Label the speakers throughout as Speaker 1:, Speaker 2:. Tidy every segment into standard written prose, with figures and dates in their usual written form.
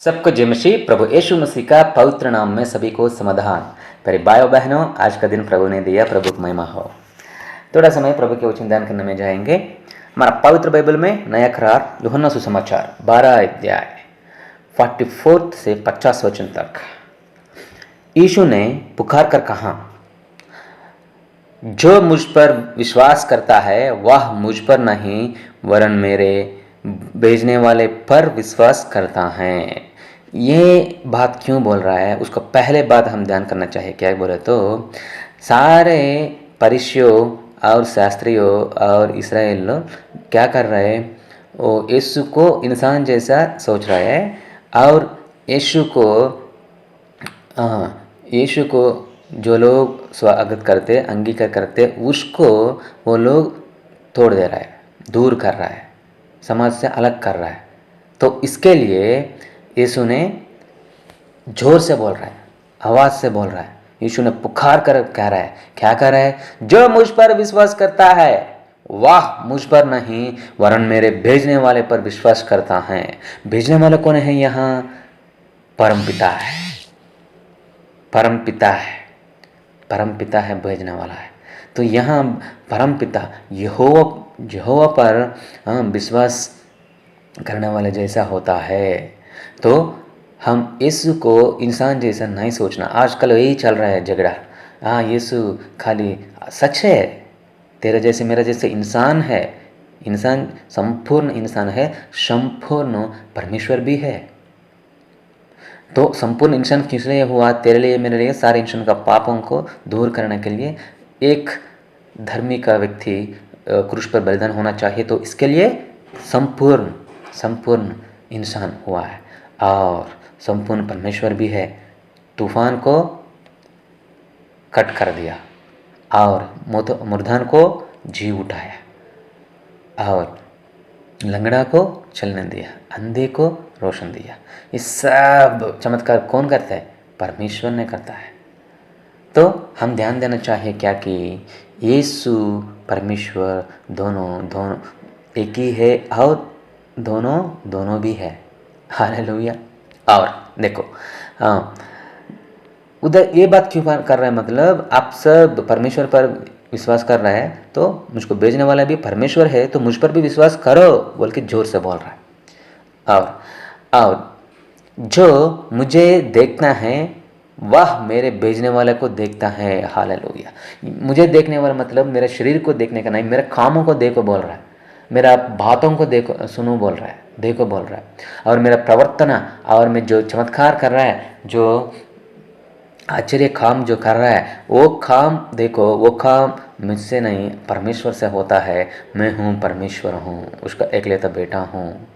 Speaker 1: सबको जय मसीह। प्रभु यीशु मसीह का पवित्र नाम में सभी को समाधान। मेरे भाइयों बहनों, आज का दिन प्रभु ने दिया, प्रभु की महिमा हो। थोड़ा समय प्रभु के वचन ध्यान करने में जाएंगे। हमारा पवित्र बाइबल में नया करार यूहन्ना सुसमाचार 12 अध्याय 44 से 50 वचन तक। यीशु ने पुकार कर कहा, जो मुझ पर विश्वास करता है वह मुझ पर नहीं वरन मेरे भेजने वाले पर विश्वास करता है। ये बात क्यों बोल रहा है, उसको पहले बात हम ध्यान करना चाहिए। क्या बोले तो सारे फरीसियों और शास्त्रियों और इस्राएल क्या कर रहे हैं, वो यीशु को इंसान जैसा सोच रहा है और यीशु को जो लोग स्वागत करते अंगीकार करते उसको वो लोग तोड़ दे रहा है, दूर कर रहा है, समाज से अलग कर रहा है। तो इसके लिए यीशु ने जोर से बोल रहा है, आवाज़ से बोल रहा है। यीशु ने पुकार कर कह रहा है, क्या कह रहा है, जो मुझ पर विश्वास करता है वह मुझ पर नहीं वरन मेरे भेजने वाले पर विश्वास करता है। भेजने वाले कौन है यहाँ? परमपिता है, परमपिता है, परमपिता है, भेजने वाला है। तो यहाँ परमपिता यहोवा पर विश्वास करने वाले जैसा होता है। तो हम यीशु को इंसान जैसा नहीं सोचना। आजकल यही चल रहा है झगड़ा। यीशु खाली सच है, तेरे जैसे मेरा जैसे इंसान है, इंसान संपूर्ण इंसान है, संपूर्ण परमेश्वर भी है। तो संपूर्ण इंसान किस लिए हुआ? तेरे लिए, मेरे लिए, सारे इंसान का पापों को दूर करने के लिए एक धर्मी का व्यक्ति क्रूस पर बलिदान होना चाहिए। तो इसके लिए संपूर्ण इंसान हुआ है और संपूर्ण परमेश्वर भी है। तूफान को कट कर दिया और मुर्दान को जी उठाया और लंगड़ा को चलने दिया, अंधे को रोशन दिया। ये सब चमत्कार कौन करता है? परमेश्वर ने करता है। तो हम ध्यान देना चाहिए क्या कि यीशु परमेश्वर दोनों एक ही है और दोनों भी है। हालेलुया। और देखो उधर ये बात क्यों कर रहा है, मतलब आप सब परमेश्वर पर विश्वास कर रहा है तो मुझको भेजने वाला भी परमेश्वर है, तो मुझ पर भी विश्वास करो बोल के जोर से बोल रहा है। और जो मुझे देखना है वह मेरे भेजने वाले को देखता है। हालेलुया। मुझे देखने वाला मतलब मेरे शरीर को देखने का नहीं, मेरे कामों को देखो बोल रहा है, मेरा बातों को देखो सुनो बोल रहा है, देखो बोल रहा है, और मेरा प्रवर्तन और मैं जो चमत्कार कर रहा है, जो आश्चर्य काम जो कर रहा है, वो काम देखो, वो काम मुझसे नहीं परमेश्वर से होता है। मैं हूँ, परमेश्वर हूँ, उसका एकलौता बेटा हूँ।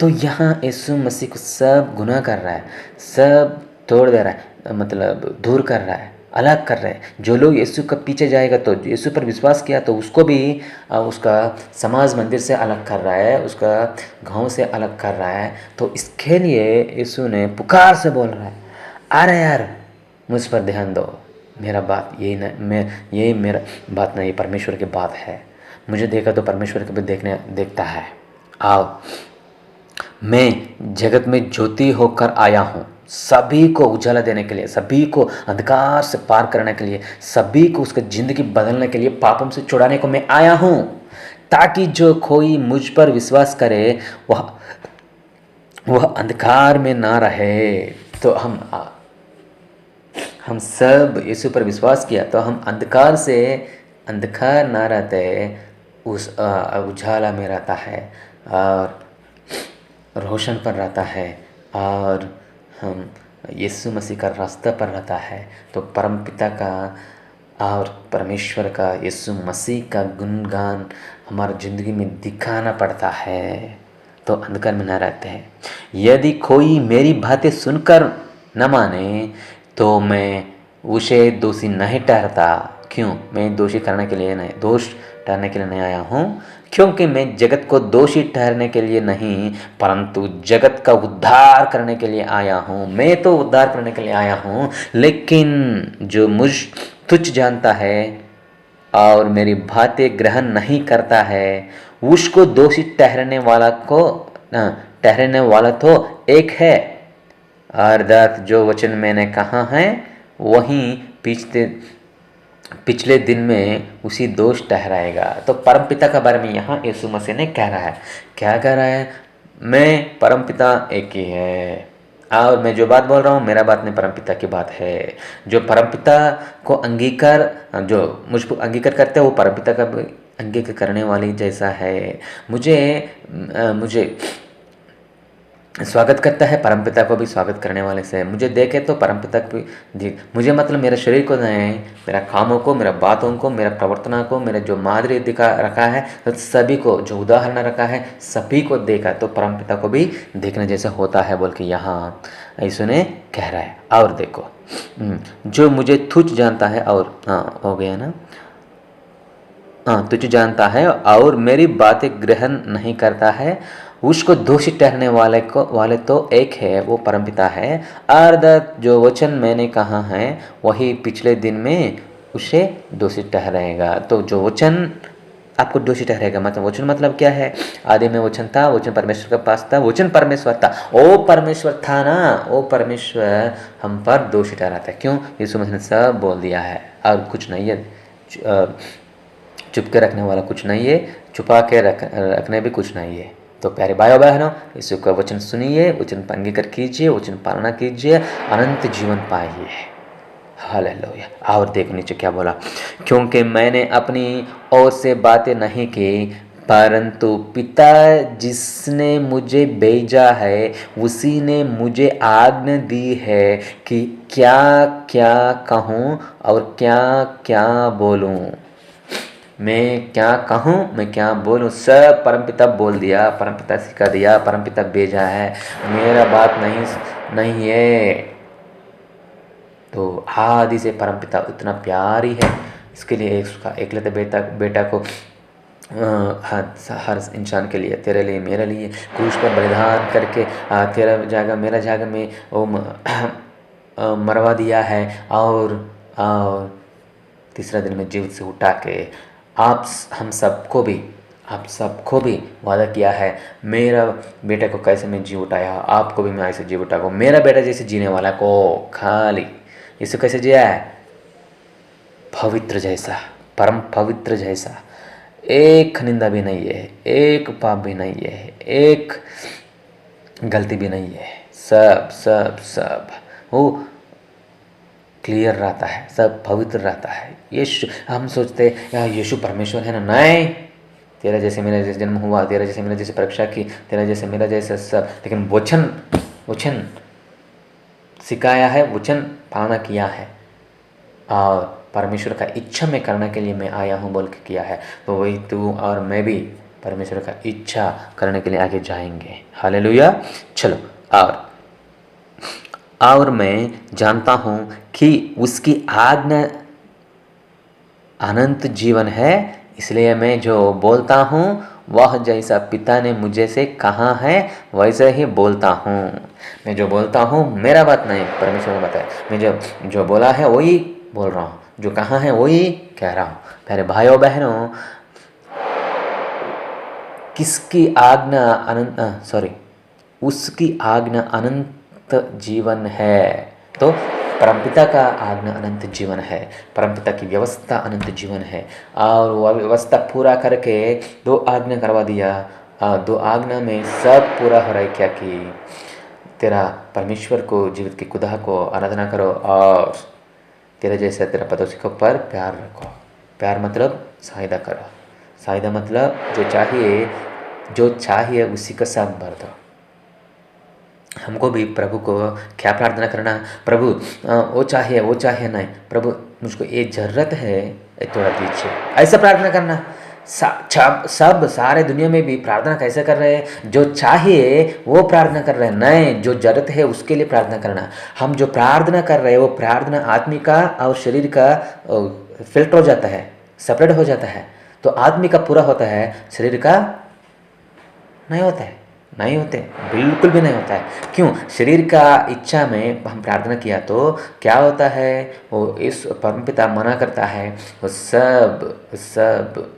Speaker 1: तो यहाँ यीशु मसीह को सब गुनाह कर रहा है, सब तोड़ दे रहा है, मतलब दूर कर रहा है, अलग कर रहा है। जो लोग यीशु के पीछे जाएगा तो यीशु पर विश्वास किया तो उसको भी उसका समाज मंदिर से अलग कर रहा है, उसका गांव से अलग कर रहा है। तो इसके लिए यीशु ने पुकार से बोल रहा है, अरे यार मुझ पर ध्यान दो, मेरा बात यही नहीं, यही मेरा बात नहीं, परमेश्वर की बात है। मुझे देखा तो परमेश्वर को भी देखता है। आओ, मैं जगत में ज्योति होकर आया हूँ, सभी को उजाला देने के लिए, सभी को अंधकार से पार करने के लिए, सभी को उसका ज़िंदगी बदलने के लिए, पापों से छुड़ाने को मैं आया हूँ, ताकि जो कोई मुझ पर विश्वास करे वह अंधकार में ना रहे। तो हम सब यीशु पर विश्वास किया तो हम अंधकार ना रहते, उस उजाला में रहता है और रोशन पर रहता है, और हम यीशु मसीह का रास्ता पर रहता है। तो परमपिता का और परमेश्वर का, यीशु मसीह का गुणगान हमारी ज़िंदगी में दिखाना पड़ता है, तो अंधकार में न रहते हैं। यदि कोई मेरी बातें सुनकर न माने तो मैं उसे दोषी नहीं ठहरता। क्यों? मैं दोषी करने के लिए नहीं, दोष ठहरने के लिए नहीं आया हूँ, क्योंकि मैं जगत को दोषी ठहरने के लिए नहीं परंतु जगत का उद्धार करने के लिए आया हूँ। मैं तो उद्धार करने के लिए आया हूँ, लेकिन जो तुच्छ जानता है और मेरी बातें ग्रहण नहीं करता है उसको दोषी ठहरने वाला को ठहरने वाला तो एक है, अर्थात जो वचन मैंने कहा है वही पिछले दिन में उसी दोष ठहराएगा। तो परमपिता के बारे में यहाँ यीशु मसीह ने कह रहा है, क्या कह रहा है? मैं परमपिता एक ही है, और मैं जो बात बोल रहा हूँ मेरा बात नहीं, परमपिता की बात है। जो परमपिता को जो मुझको अंगीकार करते हैं वो परमपिता का अंगीकार करने वाली जैसा है। मुझे स्वागत करता है, परमपिता को भी स्वागत करने वाले से। मुझे देखे तो परमपिता को भी मुझे मतलब मेरे शरीर को नहीं, मेरा कामों को, मेरा बातों को, मेरा प्रवर्तना को, मेरा जो मादरी दिखा रखा है, तो सभी को जो उदाहरण रखा है सभी को देखा तो परमपिता को भी देखने जैसा होता है बोल के यहाँ यीशु ने कह रहा है। और देखो, जो मुझे तुच्छ जानता है, और हाँ हो गया ना, तुझ जानता है और मेरी बातें ग्रहण नहीं करता है, उसको दोषी ठहरने वाले तो एक है, वो परमपिता है। अर्थात जो वचन मैंने कहा है वही पिछले दिन में उसे दोषी ठहराएगा। तो जो वचन आपको दोषी ठहरेगा, मतलब वचन मतलब क्या है? आदि में वचन था, वचन परमेश्वर के पास था, वचन परमेश्वर था, वो परमेश्वर था ना, वो परमेश्वर हम पर दोषी ठहराता है। क्यों? यीशु मसीह ने सब बोल दिया है और कुछ नहीं है, चुप के रखने वाला कुछ नहीं है, छुपा के रखने भी कुछ नहीं है। तो प्यारे भाइयों बहनों, यीशु का वचन सुनिए, वचन पर अंगीकार कीजिए, वचन पालना कीजिए, अनंत जीवन पाइए। हालेलुया। और देखो नीचे क्या बोला, क्योंकि मैंने अपनी ओर से बातें नहीं की, परंतु पिता जिसने मुझे भेजा है उसी ने मुझे आज्ञा दी है कि क्या क्या कहूँ और क्या क्या बोलूँ। मैं क्या कहूँ, मैं क्या बोलूँ, सब परमपिता बोल दिया, परमपिता सिखा दिया, परमपिता भेजा है, मेरा बात नहीं है। तो आदि से परमपिता इतना प्यारी है, इसके लिए उसका एकलौते बेटा को हर इंसान के लिए, तेरे लिए मेरे लिए क्रूस पर बलिदान करके तेरा जगह मेरा जगह में वो मरवा दिया है, और तीसरा दिन में जीवित से उठा के आप सबको भी वादा किया है, मेरा बेटा को कैसे मैं जी उठाया, आपको भी मैं ऐसे जी उठाऊंगा। मेरा बेटा जैसे जीने वाला को खाली इसे कैसे जिया है? पवित्र जैसा, परम पवित्र जैसा, एक निंदा भी नहीं है, एक पाप भी नहीं है, एक गलती भी नहीं है, सब वो क्लियर रहता है, सब पवित्र रहता है। यीशु, हम सोचते यार यीशु परमेश्वर है ना, नहीं, तेरा जैसे मेरा जैसे जन्म हुआ, तेरा जैसे मेरा जैसे परीक्षा की, तेरा जैसे मेरा जैसे सब, लेकिन वचन सिखाया है, वचन पालना किया है, और परमेश्वर का इच्छा में करने के लिए मैं आया हूँ बोल के किया है। तो वही तू और मैं भी परमेश्वर का इच्छा करने के लिए आगे जाएंगे। हालेलुया। चलो, और मैं जानता हूँ कि उसकी आज्ञा अनंत जीवन है, इसलिए मैं जो बोलता हूँ वह जैसा पिता ने मुझे से कहा है वैसे ही बोलता हूँ। मैं जो बोलता हूँ मेरा बात नहीं, परमेश्वर का बात है। मैं जो बोला है वही बोल रहा हूँ, जो कहा है वही कह रहा हूँ। मेरे भाइयों बहनों, उसकी आज्ञा अनंत जीवन है। तो परमपिता का आज्ञा अनंत जीवन है, परमपिता की व्यवस्था अनंत जीवन है, और वह व्यवस्था पूरा करके 2 आज्ञा करवा दिया। 2 आज्ञा में सब पूरा हो रहा है, क्या कि तेरा परमेश्वर को, जीवित के खुदा को आराधना करो, और तेरे जैसे तेरा पड़ोसी को पर प्यार रखो। प्यार मतलब साइदा करो, साइदा मतलब जो चाहिए उसी का साथ भर दो। हमको भी प्रभु को क्या प्रार्थना करना, प्रभु वो चाहिए नहीं, प्रभु मुझको ये ज़रूरत है, ये थोड़ा दीजिए, ऐसा प्रार्थना करना। सब सारे दुनिया में भी प्रार्थना कैसे कर रहे हैं? जो चाहिए वो प्रार्थना कर रहे हैं, नहीं, जो ज़रूरत है उसके लिए प्रार्थना करना। हम जो प्रार्थना कर रहे हैं वो प्रार्थना आदमी का और शरीर का फिल्टर हो जाता है, सेपरेट हो जाता है। तो आदमी का पूरा होता है, शरीर का नहीं होता है, नहीं होते, बिल्कुल भी नहीं होता है। क्यों? शरीर का इच्छा में हम प्रार्थना किया तो क्या होता है, वो इस परमपिता मना करता है, वो सब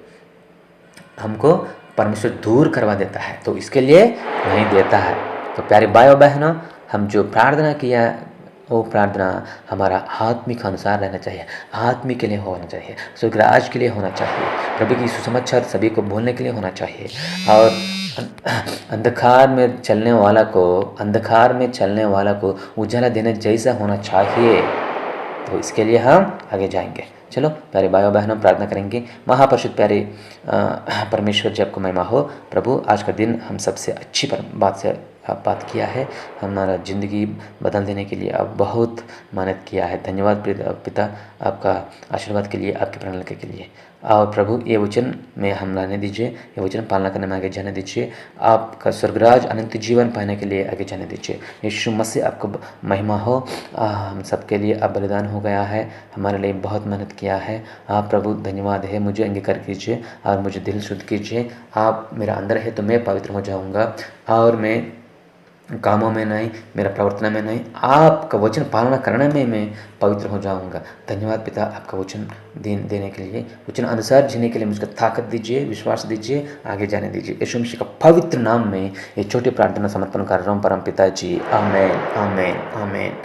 Speaker 1: हमको परमेश्वर दूर करवा देता है, तो इसके लिए नहीं देता है। तो प्यारे भाई और बहनों, हम जो प्रार्थना किया वो प्रार्थना हमारा आत्मिक अनुसार रहना चाहिए, आत्मिक के लिए होना चाहिए, स्वर्गराज के लिए होना चाहिए, प्रभु की सुसमाचार सभी को बोलने के लिए होना चाहिए। और अंधकार में चलने वाला को उजाला देने जैसा होना चाहिए। तो इसके लिए हम आगे जाएंगे। चलो प्यारे भाइयों बहनों, प्रार्थना करेंगे। महापरिशुद्ध प्यारे परमेश्वर जी, आपको महिमा हो। प्रभु, आज का दिन हम सबसे अच्छी बात से आप बात किया है, हमारा ज़िंदगी बदल देने के लिए आप बहुत मेहनत किया है। धन्यवाद पिता, आपका आशीर्वाद के लिए, आपके प्रणल के लिए। और प्रभु, ये वचन में हम रहने दीजिए, ये वचन पालना करने में आगे जाने दीजिए, आपका स्वर्गराज अनंत जीवन पाने के लिए आगे जाने दीजिए। यीशु मसीह, आपको महिमा हो। हम सबके लिए आप बलिदान हो गया है, हमारे लिए बहुत मेहनत किया है। आप प्रभु धन्यवाद है, मुझे अंगीकार कीजिए और मुझे दिल शुद्ध कीजिए। आप मेरा अंदर है तो मैं पवित्र हो जाऊँगा, और मैं कामों में नहीं, मेरा प्रवर्तना में नहीं, आपका वचन पालना करने में मैं पवित्र हो जाऊंगा। धन्यवाद पिता, आपका वचन देने के लिए, वचन अनुसार जीने के लिए मुझको ताकत दीजिए, विश्वास दीजिए, आगे जाने दीजिए। यीशु मसीह का पवित्र नाम में ये छोटी प्रार्थना समर्पण कर रहा हूँ परम पिता जी। Amen, amen, amen.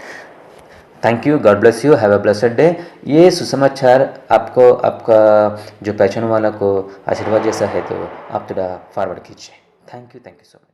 Speaker 1: Thank you, God bless you, have a blessed day. ये सुसमाचार आपको, आपका जो पहचान वाला को आशीर्वाद जैसा है, तो आप थोड़ा फॉरवर्ड कीजिए। Thank you so much.